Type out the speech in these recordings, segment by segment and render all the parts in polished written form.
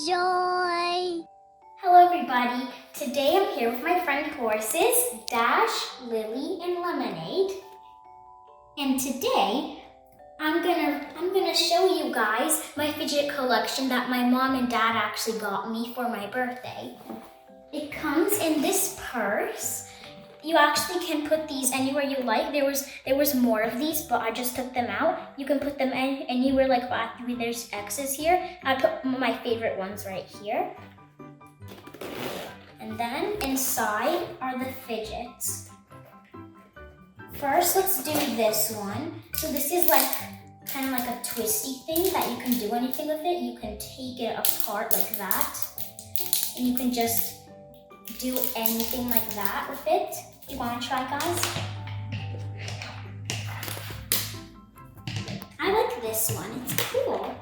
Joy! Hello everybody, today I'm here with my friend horses, Dash, Lily, and Lemonade. And today, I'm gonna show you guys my fidget collection that my mom and dad actually got me for my birthday. It comes in this purse. You actually can put these anywhere you like. There was more of these, but I just took them out. You can put them anywhere like that. There's X's here. I put my favorite ones right here. And then inside are the fidgets. First, let's do this one. So this is like kind of like a twisty thing that you can do anything with it. You can take it apart like that. And you can just do anything like that with it. You want to try, guys? I like this one. It's cool.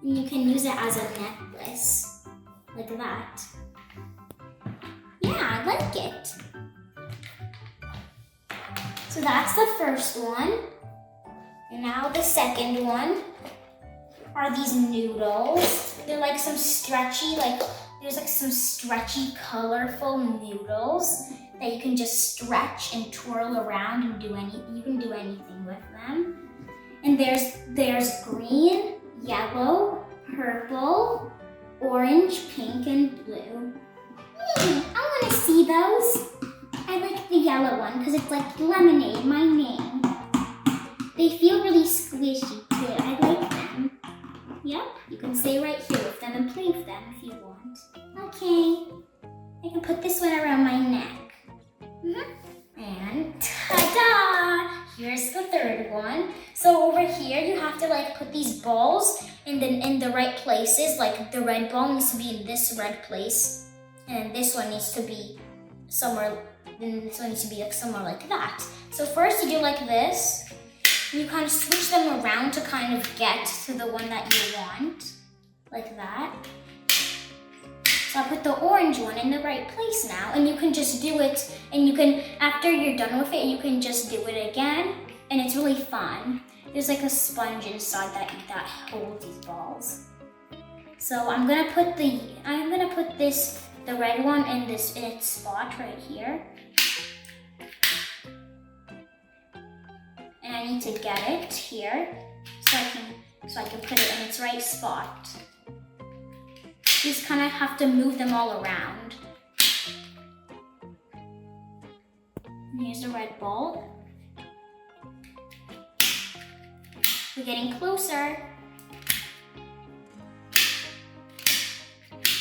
And you can use it as a necklace, like that. Yeah, I like it. So that's the first one. And now the second one are these noodles. They're like some stretchy, there's some stretchy, colorful noodles that you can just stretch and twirl around and do anything. You can do anything with them. And there's green, yellow, purple, orange, pink, and blue. I want to see those. I like the yellow one because it's like Lemonade, my name. They feel really squishy too. I like them. Yep, you can stay right here with them and play with them if you want. Okay, I can put this one around my neck. And ta-da! Here's the third one. So over here, you have to put these balls in the right places. Like the red ball needs to be in this red place, and this one needs to be somewhere. Then this one needs to be somewhere like that. So first, you do like this. You kind of switch them around to kind of get to the one that you want, like that. So I put the orange one in the right place now, and you can just do it, and you can, after you're done with it, you can just do it again, and it's really fun. There's like a sponge inside that holds these balls. So I'm gonna put the red one in its spot right here. And I need to get it here so I can put it in its right spot. You just kind of have to move them all around. And here's the red ball. We're getting closer.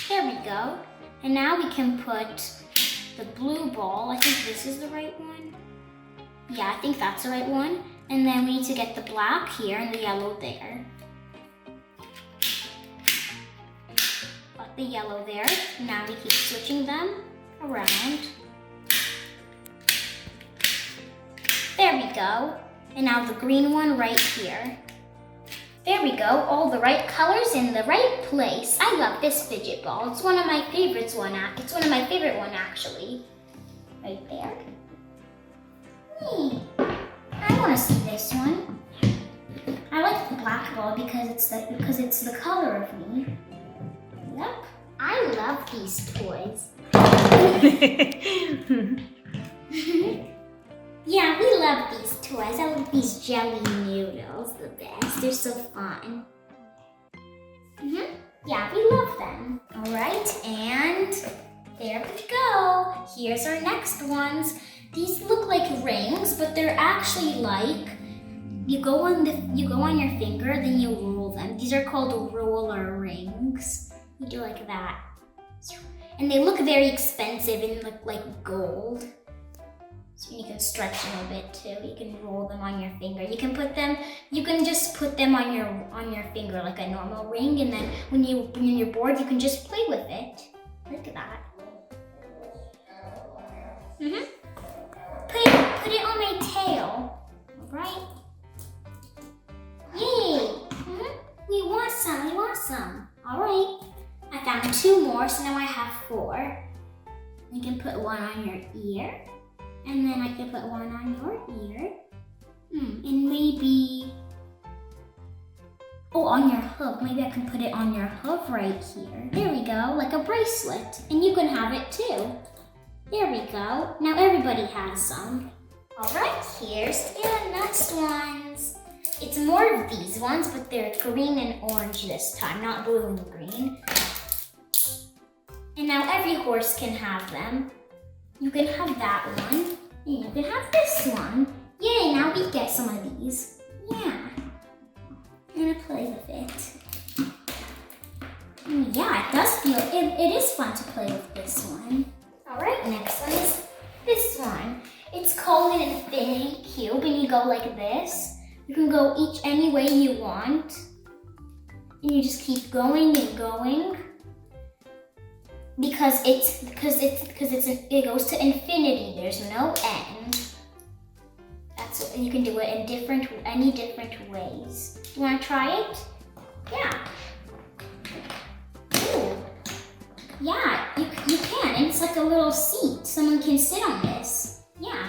There we go. And now we can put the blue ball. I think this is the right one. Yeah, I think that's the right one. And then we need to get the black here and the yellow there. Got the yellow there. Now we keep switching them around. There we go. And now the green one right here. There we go. All the right colors in the right place. I love this fidget ball. It's one of my favorites. It's one of my favorite one actually. Right there. I want to see this one. I like the black ball because it's the color of me. Yep. I love these toys. Yeah, we love these toys. I love these jelly noodles the best. They're so fun. Yeah, we love them. All right, and there we go. Here's our next ones. These look like rings, but they're actually like, you go on your finger, then you roll them. These are called roller rings. You do like that. And they look very expensive and look like gold. So you can stretch them a bit too. You can roll them on your finger. You can just put them on your finger like a normal ring, and then when you're bored, you can just play with it. Look at that. Put it on my tail. All right. Yay! We want some. All right. I found 2 more, so now I have 4. You can put one on your ear, and then I can put one on your ear. And maybe Oh, on your hoof. Maybe I can put it on your hoof right here. There we go, like a bracelet. And you can have it too. There we go. Now everybody has some. All right, here's the next ones. It's more of these ones, but they're green and orange this time, not blue and green. And now every horse can have them. You can have that one, and you can have this one. Yay, now we get some of these. Yeah. I'm gonna play with it. Yeah, it does feel, it is fun to play with this one. All right, next one is this one. It's called an infinity cube, and you go like this. You can go any way you want, and you just keep going and going because it goes to infinity. There's no end. That's what, you can do it in any different ways. You want to try it? Yeah. Ooh. Yeah, you can. It's like a little seat. Someone can sit on this. Yeah.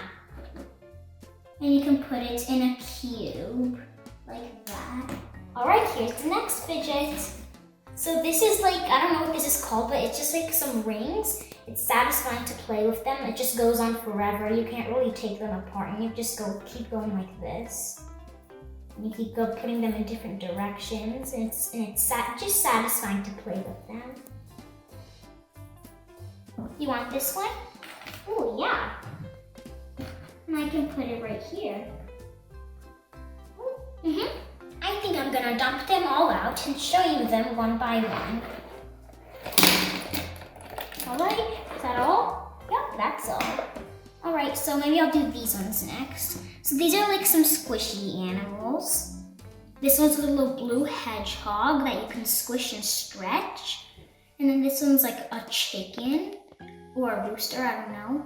And you can put it in a cube, like that. All right, here's the next fidget. So this is like, I don't know what this is called, but it's just like some rings. It's satisfying to play with them. It just goes on forever. You can't really take them apart, and you just keep going like this. And you keep putting them in different directions, and it's just satisfying to play with them. You want this one? Oh yeah. And I can put it right here. I think I'm gonna dump them all out and show you them one by one. All right, is that all? Yep, that's all. All right, so maybe I'll do these ones next. So these are like some squishy animals. This one's a little blue hedgehog that you can squish and stretch. And then this one's like a chicken or a rooster, I don't know.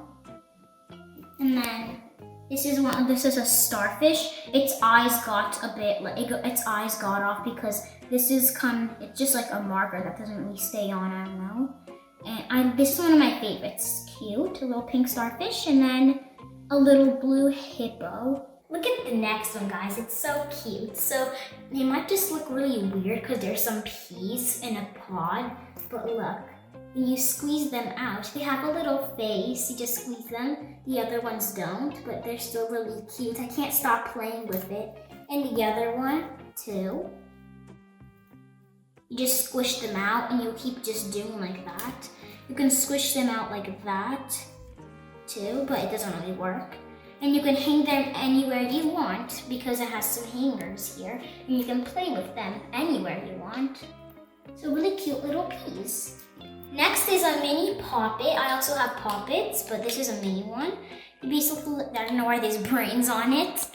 And then this is a starfish. Its eyes got a bit, its eyes got off because this is it's just like a marker that doesn't really stay on, I don't know. And this is one of my favorites. Cute, a little pink starfish, and then a little blue hippo. Look at the next one, guys. It's so cute. So they might just look really weird because there's some peas in a pod, but look. When you squeeze them out, they have a little face. You just squeeze them. The other ones don't, but they're still really cute. I can't stop playing with it. And the other one, too. You just squish them out, and you keep just doing like that. You can squish them out like that, too, but it doesn't really work. And you can hang them anywhere you want because it has some hangers here. And you can play with them anywhere you want. So really cute little peas. Next is a mini poppet. I also have poppets, but this is a mini one. You basically, I don't know why there's brains on it.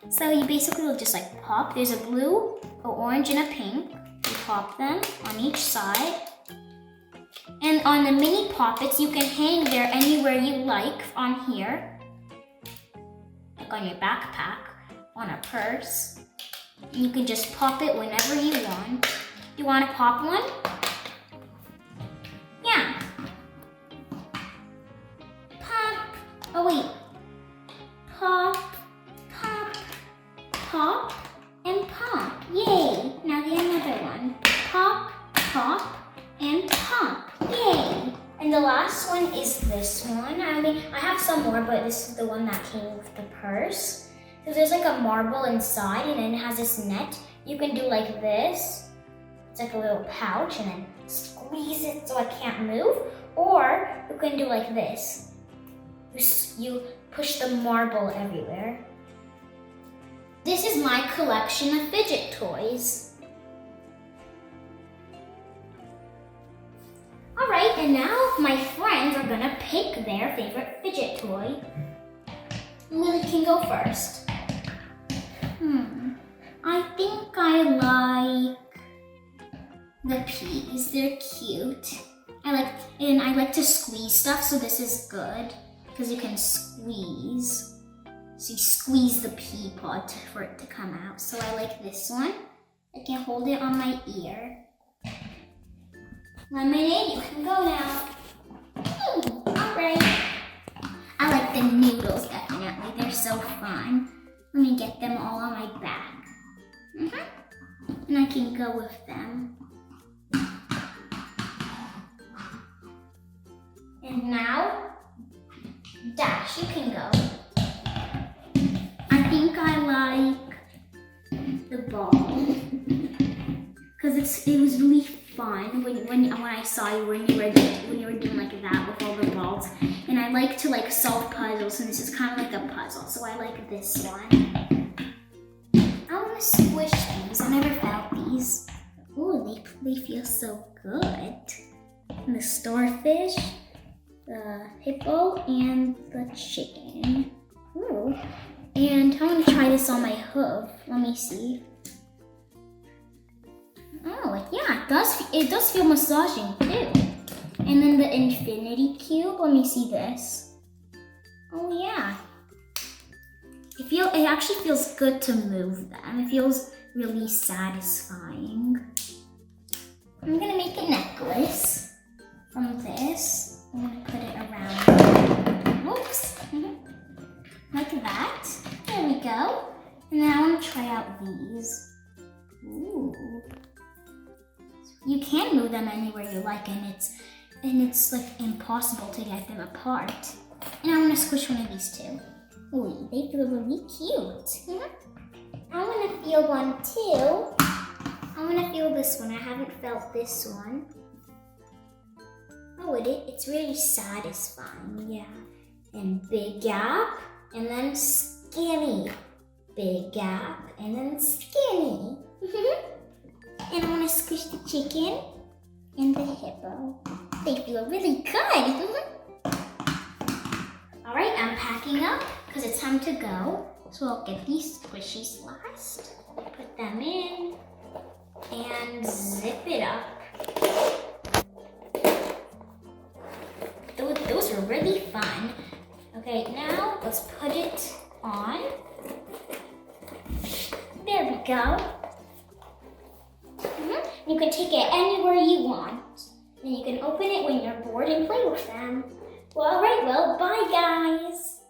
So you basically will just like pop. There's a blue, an orange, and a pink. You pop them on each side. And on the mini poppets, you can hang there anywhere you like on here. Like on your backpack, on a purse. And you can just pop it whenever you want. You want to pop one? Yeah. Pop. Oh wait. Pop, pop, pop, and pop. Yay. Now the another one. Pop, pop, and pop. Yay. And the last one is this one. I mean, I have some more, but this is the one that came with the purse. So there's like a marble inside, and then it has this net. You can do like this. It's like a little pouch, and then squeeze it so I can't move. Or you can do like this. You push the marble everywhere. This is my collection of fidget toys. All right, and now my friends are gonna pick their favorite fidget toy. Lily can go first. I think I like the peas. They're cute. I like to squeeze stuff, so this is good because you can squeeze. So you squeeze the pea pod for it to come out. So I like this one. I can hold it on my ear. Lemonade, you can go now. All right. I like the noodles, definitely. They're so fun. Let me get them all on my back. and I can go with them. And now, Dash, you can go. I think I like the ball because it was really fun when I saw you when you were doing like that with all the balls. And I like to like solve puzzles, and this is kind of like a puzzle, so I like this one. I want to squish these. I never felt these. Ooh, they feel so good. And the starfish, the hippo, and the chicken. Ooh. And I want to try this on my hoof. Let me see. Oh, yeah, it does feel massaging too. And then the infinity cube, let me see this. Oh yeah. It actually feels good to move them. It feels really satisfying. I'm gonna make a necklace from this. I'm gonna put it around. Whoops. Like that. There we go. And then I want to try out these. Ooh. You can move them anywhere you like, and it's like impossible to get them apart. And I want to squish one of these too. Ooh, they feel really cute. I want to feel one too. I want to feel this one. I haven't felt this one. Oh, it's really satisfying, yeah. And big gap, and then skinny. Big gap, and then skinny. And I want to squish the chicken and the hippo. They feel really good. All right, I'm packing up because it's time to go. So I'll get these squishies last. Put them in and zip it up. Those were really fun. Okay, now let's put it on. There we go. You can take it anywhere you want. And you can open it when you're bored and play with them. Well, alright, well, bye guys.